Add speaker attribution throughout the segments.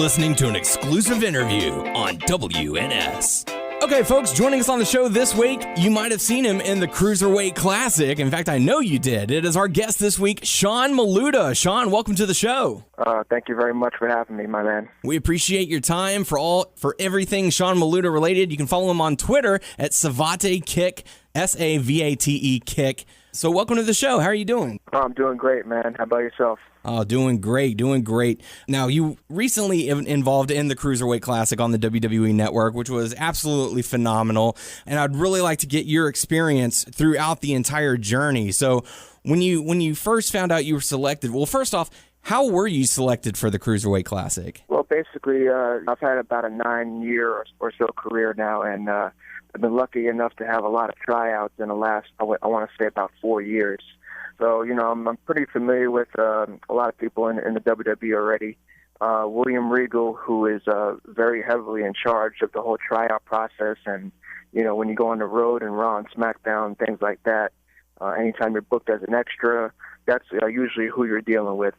Speaker 1: listening to an exclusive interview on WNS. Okay, folks, joining us on the show this week, you might have seen him in the Cruiserweight Classic. In fact, I know you did. It is our guest this week, Sean Maluta. Sean, welcome to the show.
Speaker 2: Thank you very much for having me, my man.
Speaker 1: We appreciate your time for everything Sean Maluta related. You can follow him on Twitter at Savate Kick, Savate Kick. So welcome to the show. How are you doing?
Speaker 2: I'm doing great, man. How about yourself?
Speaker 1: Oh, doing great. Now, you recently involved in the Cruiserweight Classic on the WWE Network, which was absolutely phenomenal. And I'd really like to get your experience throughout the entire journey. So when you first found out you were selected, well, first off, how were you selected for the Cruiserweight Classic?
Speaker 2: Well, basically, I've had about a 9-year or so career now, and I've been lucky enough to have a lot of tryouts in the last, I want to say, about 4 years. So, I'm pretty familiar with a lot of people in the WWE already. William Regal, who is very heavily in charge of the whole tryout process. And, when you go on the road and Raw and SmackDown, things like that, anytime you're booked as an extra, that's usually who you're dealing with.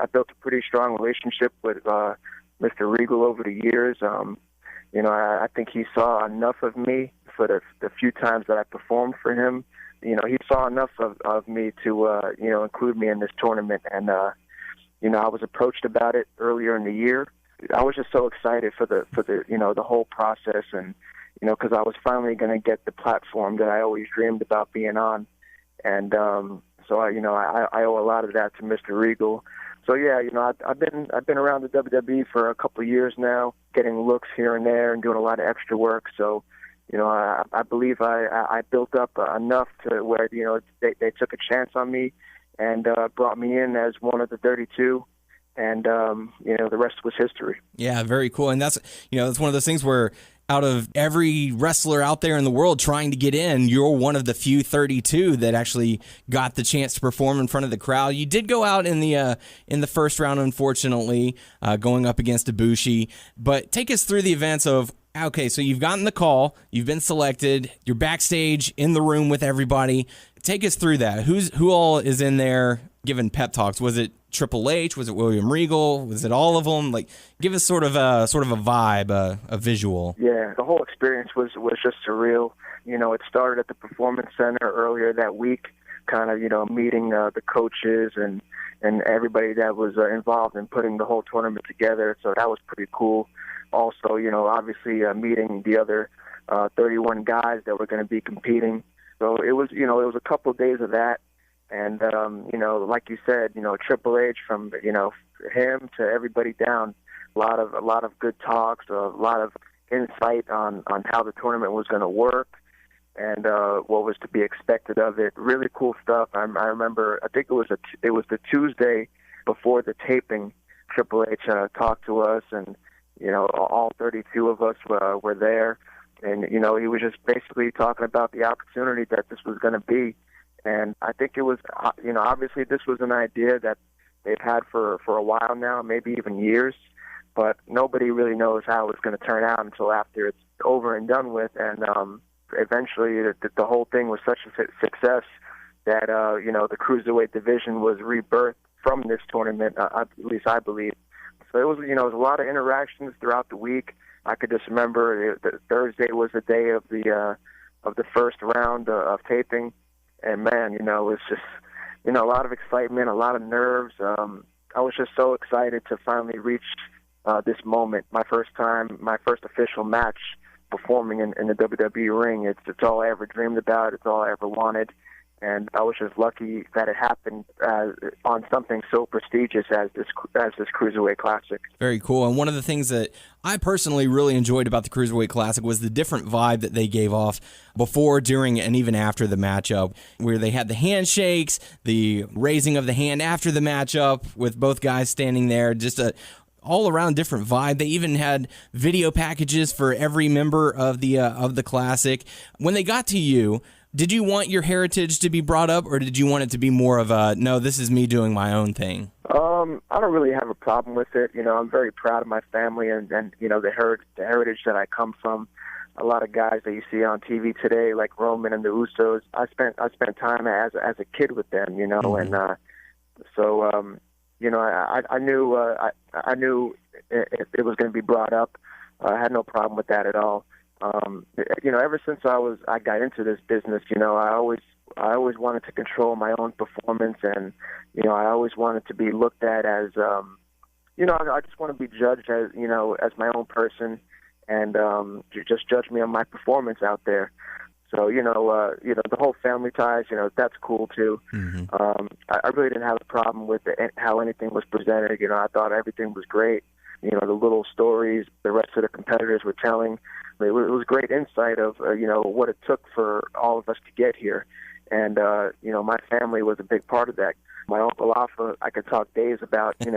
Speaker 2: I built a pretty strong relationship with Mr. Regal over the years. I think he saw enough of me for the few times that I performed for him. He saw enough of me to, include me in this tournament. And, I was approached about it earlier in the year. I was just so excited for the whole process. And, because I was finally going to get the platform that I always dreamed about being on. And, so I owe a lot of that to Mr. Regal. So yeah, I've been around the WWE for a couple of years now, getting looks here and there and doing a lot of extra work. So, I believe I built up enough to where, they took a chance on me and brought me in as one of the 32. And, the rest was history.
Speaker 1: Yeah, very cool. And that's one of those things where out of every wrestler out there in the world trying to get in, you're one of the few 32 that actually got the chance to perform in front of the crowd. You did go out in the first round, unfortunately, going up against Ibushi. But take us through the events of, okay, so you've gotten the call, you've been selected, you're backstage in the room with everybody. Take us through that. Who all is in there giving pep talks? Was it Triple H? Was it William Regal? Was it all of them? Like, give us sort of a vibe, a visual.
Speaker 2: Yeah, the whole experience was just surreal. It started at the Performance Center earlier that week, kind of, meeting the coaches and everybody that was involved in putting the whole tournament together. So that was pretty cool. Also, obviously meeting the other 31 guys that were going to be competing. So it was a couple of days of that. And, like you said, Triple H, from, him to everybody down, a lot of good talks, a lot of insight on how the tournament was going to work and what was to be expected of it. Really cool stuff. I remember, I think it was the Tuesday before the taping, Triple H talked to us, and, all 32 of us were there. And, he was just basically talking about the opportunity that this was going to be. And I think it was, obviously this was an idea that they've had for a while now, maybe even years, but nobody really knows how it's going to turn out until after it's over and done with. And eventually the whole thing was such a success that, the Cruiserweight division was rebirthed from this tournament, at least I believe. So it was, it was a lot of interactions throughout the week. I could just remember Thursday was the day of the first round of taping. And man, it was just, a lot of excitement, a lot of nerves. I was just so excited to finally reach this moment. My first official match performing in the WWE ring. It's all I ever dreamed about. It's all I ever wanted. And I was just lucky that it happened on something so prestigious as this Cruiserweight Classic.
Speaker 1: Very cool. And one of the things that I personally really enjoyed about the Cruiserweight Classic was the different vibe that they gave off before, during, and even after the matchup, where they had the handshakes, the raising of the hand after the matchup with both guys standing there, just a all-around different vibe. They even had video packages for every member of the Classic. When they got to you, did you want your heritage to be brought up, or did you want it to be more of a, no, this is me doing my own thing?
Speaker 2: I don't really have a problem with it. I'm very proud of my family and the heritage that I come from. A lot of guys that you see on TV today, like Roman and the Usos, I spent time as a kid with them, mm-hmm. And so I knew I knew it was going to be brought up. I had no problem with that at all. Ever since I got into this business, I always wanted to control my own performance, and I always wanted to be looked at as I just want to be judged as my own person, and just judge me on my performance out there. So the whole family ties, that's cool too.
Speaker 1: Mm-hmm.
Speaker 2: I really didn't have a problem with how anything was presented. I thought everything was great. The little stories the rest of the competitors were telling, it was great insight of what it took for all of us to get here, and my family was a big part of that. My Uncle Alpha, I could talk days about. He's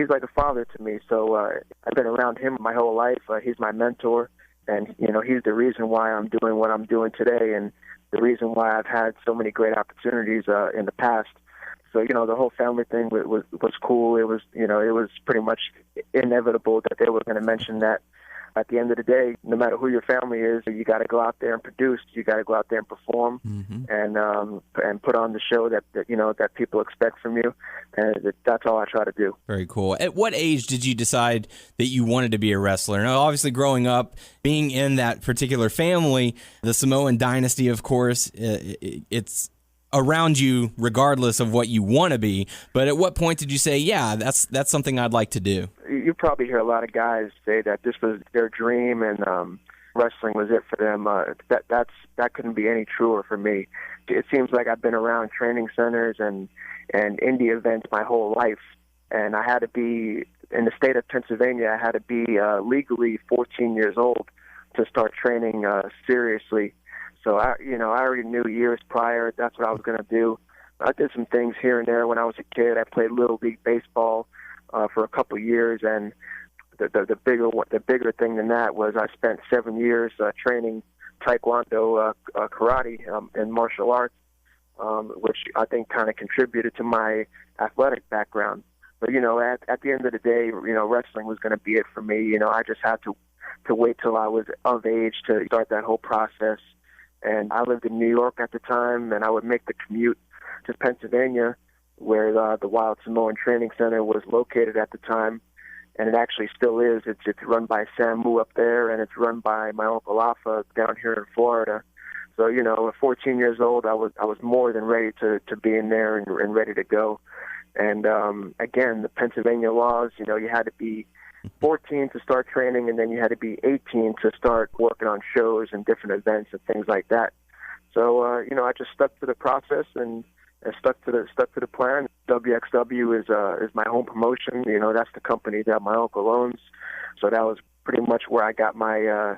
Speaker 2: like a father to me. So I've been around him my whole life. He's my mentor. And, he's the reason why I'm doing what I'm doing today, and the reason why I've had so many great opportunities in the past. So, the whole family thing was cool. It was, it was pretty much inevitable that they were going to mention that. At the end of the day, no matter who your family is, you got to go out there and produce. You got to go out there and perform,
Speaker 1: mm-hmm.
Speaker 2: and put on the show that people expect from you. And that's all I try to do.
Speaker 1: Very cool. At what age did you decide that you wanted to be a wrestler? Now, obviously, growing up, being in that particular family, the Samoan dynasty, of course, it's around you regardless of what you want to be. But at what point did you say, yeah, that's something I'd like to do?
Speaker 2: You probably hear a lot of guys say that this was their dream and wrestling was it for them. That couldn't be any truer for me. It seems like I've been around training centers and indie events my whole life, and I had to be in the state of Pennsylvania. I had to be legally 14 years old to start training seriously. So I already knew years prior that's what I was going to do. I did some things here and there when I was a kid. I played Little League baseball for a couple of years, and the bigger thing than that was I spent 7 years training Taekwondo, karate, and martial arts, which I think kind of contributed to my athletic background. But at the end of the day, wrestling was going to be it for me. I just had to wait till I was of age to start that whole process. And I lived in New York at the time, and I would make the commute to Pennsylvania, where the Wild Samoan Training Center was located at the time, and it actually still is. It's run by Sam Mu up there, and it's run by my Uncle Alpha down here in Florida. So, at 14 years old, I was more than ready to be in there and ready to go. And again, the Pennsylvania laws, you had to be 14 to start training, and then you had to be 18 to start working on shows and different events and things like that. So, I just stuck to the process and stuck to the plan. WXW is my home promotion. That's the company that my uncle owns. So that was pretty much where I got my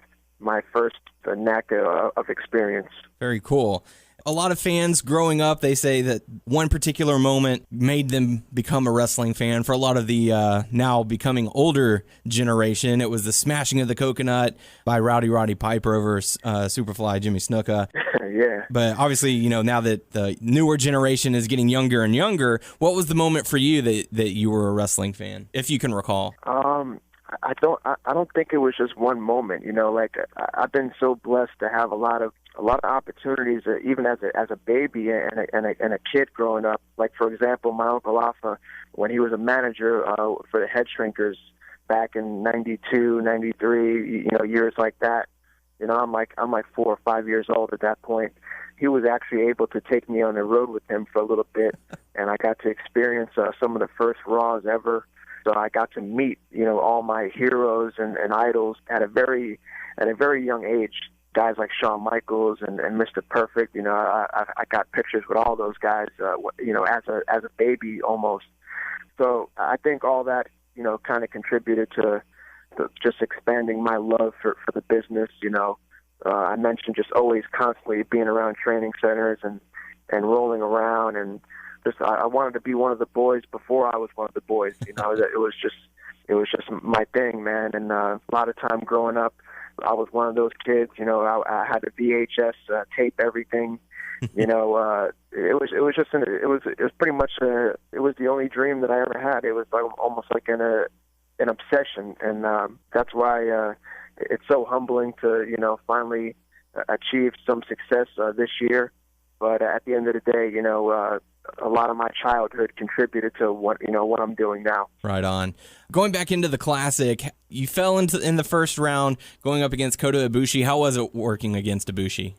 Speaker 2: first knack of experience.
Speaker 1: Very cool. A lot of fans growing up, they say that one particular moment made them become a wrestling fan. For a lot of the now becoming older generation, it was the smashing of the coconut by Roddy Piper over Superfly Jimmy Snuka.
Speaker 2: Yeah.
Speaker 1: But obviously, now that the newer generation is getting younger and younger, what was the moment for you that you were a wrestling fan, if you can recall?
Speaker 2: I don't think it was just one moment. I've been so blessed to have a lot of opportunities, even as a baby and a kid growing up. Like, for example, my Uncle Alpha, when he was a manager for the Head Shrinkers back in '92, '93, years like that. I'm like 4 or 5 years old at that point. He was actually able to take me on the road with him for a little bit, and I got to experience some of the first Raws ever. So I got to meet, all my heroes and idols at a very young age. Guys like Shawn Michaels and Mr. Perfect. I got pictures with all those guys. As a baby almost. So I think all that kind of contributed to just expanding my love for the business. I mentioned just always constantly being around training centers and rolling around, and just I wanted to be one of the boys before I was one of the boys. It was just my thing, man. And a lot of time growing up, I was one of those kids. I had to VHS tape everything. It was pretty much it was the only dream that I ever had. It was almost like an obsession, and that's why it's so humbling to finally achieve some success this year. But at the end of the day, a lot of my childhood contributed to what I'm doing now.
Speaker 1: Right on. Going back into the Classic, you fell in the first round going up against Kota Ibushi. How was it working against Ibushi?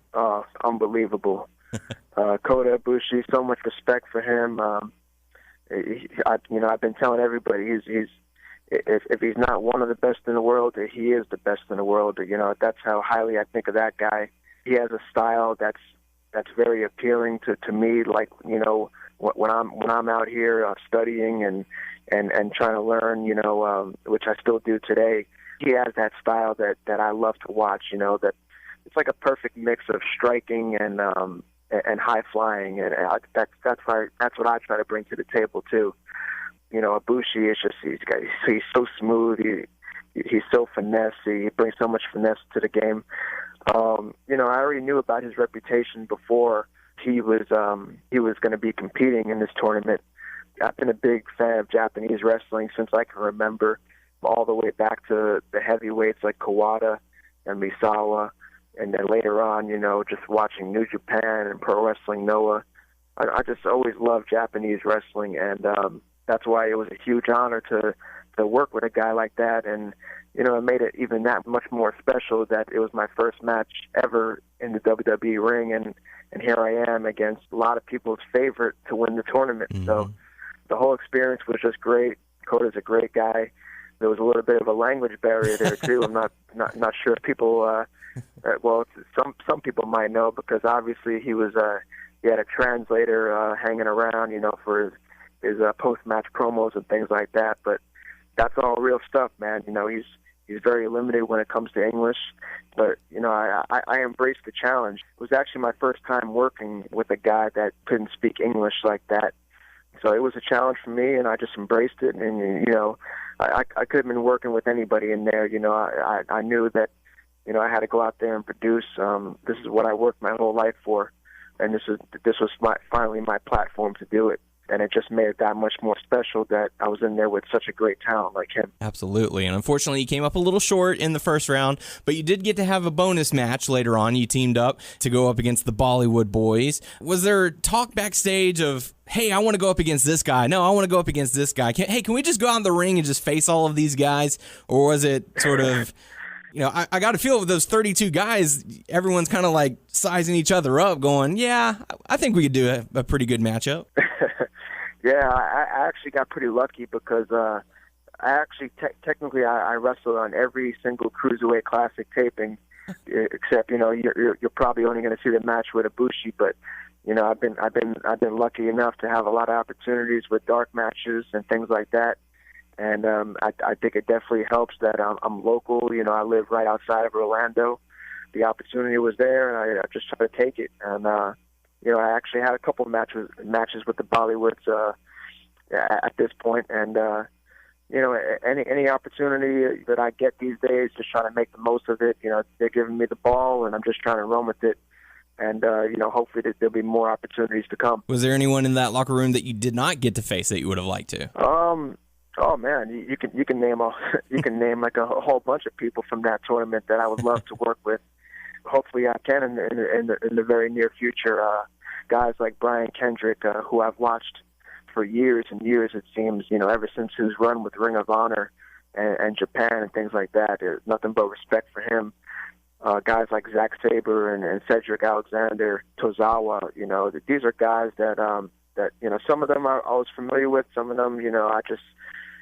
Speaker 2: Unbelievable. Kota Ibushi, so much respect for him. I've been telling everybody if he's not one of the best in the world, he is the best in the world. That's how highly I think of that guy. He has a style that's very appealing to me. Like, when I'm out here studying and trying to learn, which I still do today, he has that style that I love to watch. That it's like a perfect mix of striking and high flying, and that's what I try to bring to the table too. Ibushi is just he's so smooth. He's so finesse. He brings so much finesse to the game. I already knew about his reputation before he was going to be competing in this tournament. I've been a big fan of Japanese wrestling since I can remember, all the way back to the heavyweights like Kawada and Misawa, and then later on, just watching New Japan and Pro Wrestling Noah. I just always loved Japanese wrestling, and that's why it was a huge honor to work with a guy like that. And it made it even that much more special that it was my first match ever in the WWE ring, and here I am against a lot of people's favorite to win the tournament. Mm-hmm. So the whole experience was just great. Kota's a great guy. There was a little bit of a language barrier there too. I'm not sure if people, some people might know, because obviously he had a translator hanging around, for his post-match promos and things like that. But that's all real stuff, man. He's very limited when it comes to English, but I embraced the challenge. It was actually my first time working with a guy that couldn't speak English like that, so it was a challenge for me, and I just embraced it. And I could have been working with anybody in there. I knew that I had to go out there and produce. This is what I worked my whole life for, and this was finally my platform to do it. And it just made it that much more special that I was in there with such a great talent like him.
Speaker 1: Absolutely. And unfortunately, you came up a little short in the first round, but you did get to have a bonus match later on. You teamed up to go up against the Bollywood Boys. Was there talk backstage of, hey, I want to go up against this guy? No, I want to go up against this guy. Can we just go out in the ring and just face all of these guys? Or was it sort of... I got to feel with those 32 guys, everyone's kind of like sizing each other up, going, yeah, I think we could do a pretty good matchup.
Speaker 2: Yeah, I actually got pretty lucky because I actually technically I wrestled on every single Cruiserweight Classic taping, except you're probably only going to see the match with Ibushi, but I've been lucky enough to have a lot of opportunities with dark matches and things like that. And I think it definitely helps that I'm local. I live right outside of Orlando. The opportunity was there, and I just tried to take it. And I actually had a couple of matches with the Bollywoods at this point. And any opportunity that I get these days, just trying to make the most of it. They're giving me the ball, and I'm just trying to run with it. And hopefully there'll be more opportunities to come.
Speaker 1: Was there anyone in that locker room that you did not get to face that you would have liked to?
Speaker 2: Oh man, you can name like a whole bunch of people from that tournament that I would love to work with. Hopefully, I can in the very near future. Guys like Brian Kendrick, who I've watched for years and years. It seems ever since his run with Ring of Honor and Japan and things like that. There's nothing but respect for him. Guys like Zack Sabre and Cedric Alexander, Tozawa. These are guys that some of them I was familiar with. Some of them,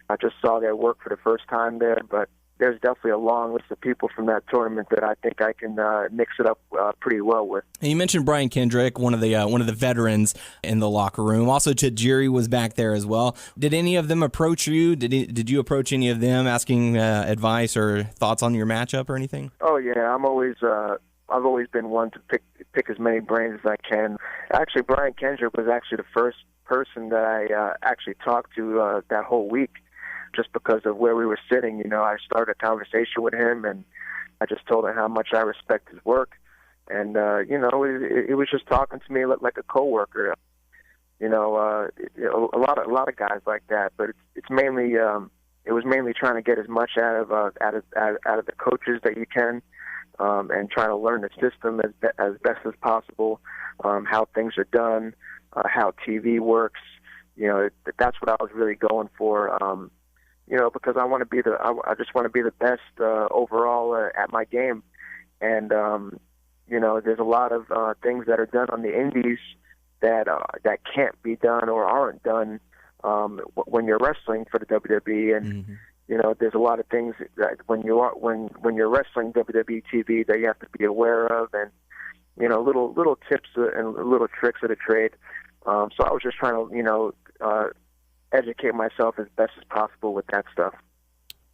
Speaker 2: I just saw their work for the first time there, but there's definitely a long list of people from that tournament that I think I can mix it up pretty well with.
Speaker 1: And you mentioned Brian Kendrick, one of the veterans in the locker room. Also, Tajiri was back there as well. Did any of them approach you? Did you approach any of them asking advice or thoughts on your matchup or anything?
Speaker 2: Oh yeah, I've always been one to pick as many brains as I can. Actually, Brian Kendrick was actually the first person that I actually talked to that whole week. Just because of where we were sitting, I started a conversation with him, and I just told him how much I respect his work, and it was just talking to me like a coworker. A lot of guys like that, but it's mainly it was mainly trying to get as much out of the coaches that you can, and trying to learn the system as best as possible. how things are done, how TV works. That's what I was really going for. Because I want to be I just want to be the best overall at my game. And there's a lot of things that are done on the indies that can't be done or aren't done when you're wrestling for the WWE. And there's a lot of things that when you're wrestling WWE TV that you have to be aware of, and little tips and little tricks of the trade. So I was just trying to educate myself as best as possible with that stuff.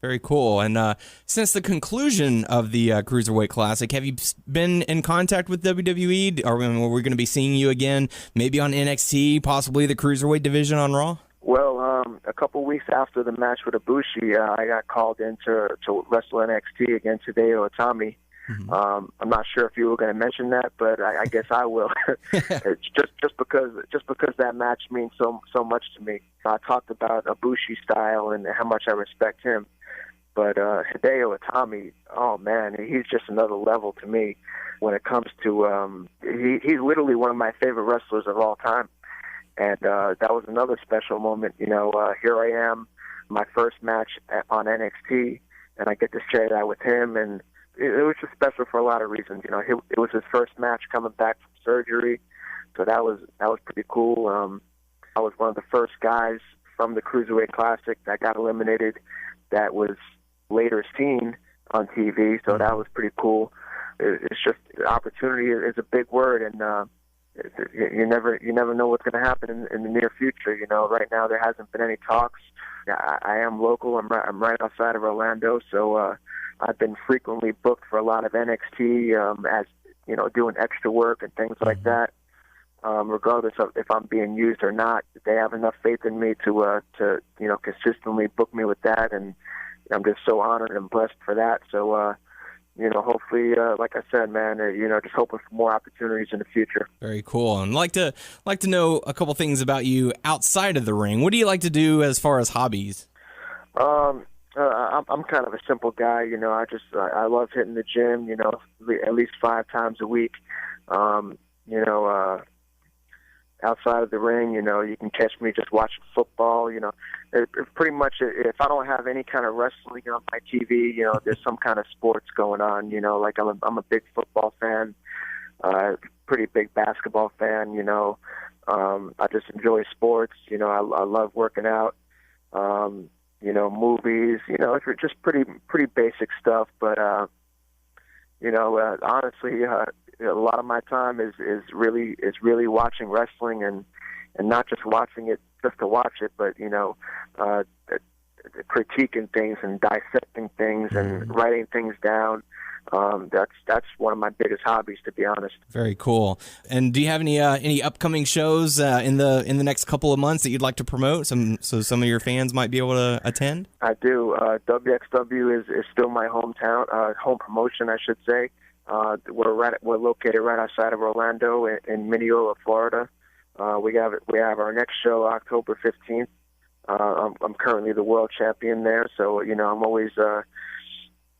Speaker 1: Very cool. And since the conclusion of the Cruiserweight Classic, have you been in contact with WWE? Are we going to be seeing you again, maybe on NXT, possibly the Cruiserweight division on Raw?
Speaker 2: Well, a couple weeks after the match with Ibushi, I got called in to wrestle NXT against Hideo Itami. I'm not sure if you were going to mention that, but I guess I will. It's just because that match means so much to me. I talked about Ibushi style and how much I respect him, but Hideo Itami, oh man, he's just another level to me when it comes to he's literally one of my favorite wrestlers of all time, and that was another special moment. Here I am, my first match on NXT, and I get to share that with him, and it was just special for a lot of reasons. It was his first match coming back from surgery, so that was pretty cool. I was one of the first guys from the Cruiserweight Classic that got eliminated that was later seen on TV, so that was pretty cool. It's just opportunity is a big word, and you never know what's going to happen in the near future. Right now there hasn't been any talks. I am local. I'm right outside of Orlando, so I've been frequently booked for a lot of NXT, as doing extra work and things like that. Regardless of if I'm being used or not, they have enough faith in me to consistently book me with that, and I'm just so honored and blessed for that. So, hopefully, like I said, man, just hoping for more opportunities in the future.
Speaker 1: Very cool. And like to know a couple things about you outside of the ring. What do you like to do as far as hobbies?
Speaker 2: I'm kind of a simple guy, I love hitting the gym, at least 5 times a week. Outside of the ring, you can catch me just watching football, pretty much if I don't have any kind of wrestling on my TV, there's some kind of sports going on, like I'm a big football fan, pretty big basketball fan, I just enjoy sports, I love working out. Movies, it's just pretty basic stuff. But, honestly, a lot of my time is really watching wrestling and not just watching it just to watch it, but, critiquing things and dissecting things and writing things down. That's one of my biggest hobbies, to be honest. Very cool.
Speaker 1: And do you have any upcoming shows in the next couple of months that you'd like to promote, so some of your fans might be able to attend?
Speaker 2: I do. WXW is still my home promotion, I should say. We're located right outside of Orlando in Mineola, Florida. We have our next show October 15th. I'm currently the world champion there, so I'm always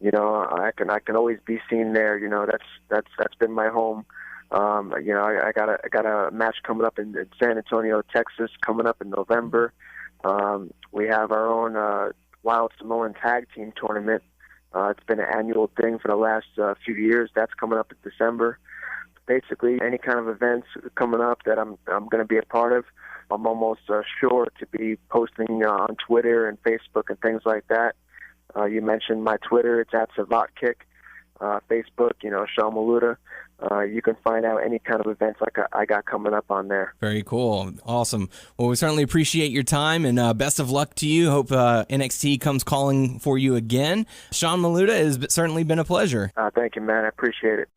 Speaker 2: I can always be seen there. That's been my home. I got a match coming up in San Antonio, Texas, coming up in November. We have our own Wild Samoan Tag Team Tournament. It's been an annual thing for the last few years. That's coming up in December. Basically, any kind of events coming up that I'm going to be a part of, I'm almost sure to be posting on Twitter and Facebook and things like that. You mentioned my Twitter. It's @SavatKick. Facebook, Sean Maluta. You can find out any kind of events like I got coming up on there.
Speaker 1: Very cool. Awesome. Well, we certainly appreciate your time, and best of luck to you. Hope NXT comes calling for you again. Sean Maluta, has certainly been a pleasure.
Speaker 2: Thank you, man. I appreciate it.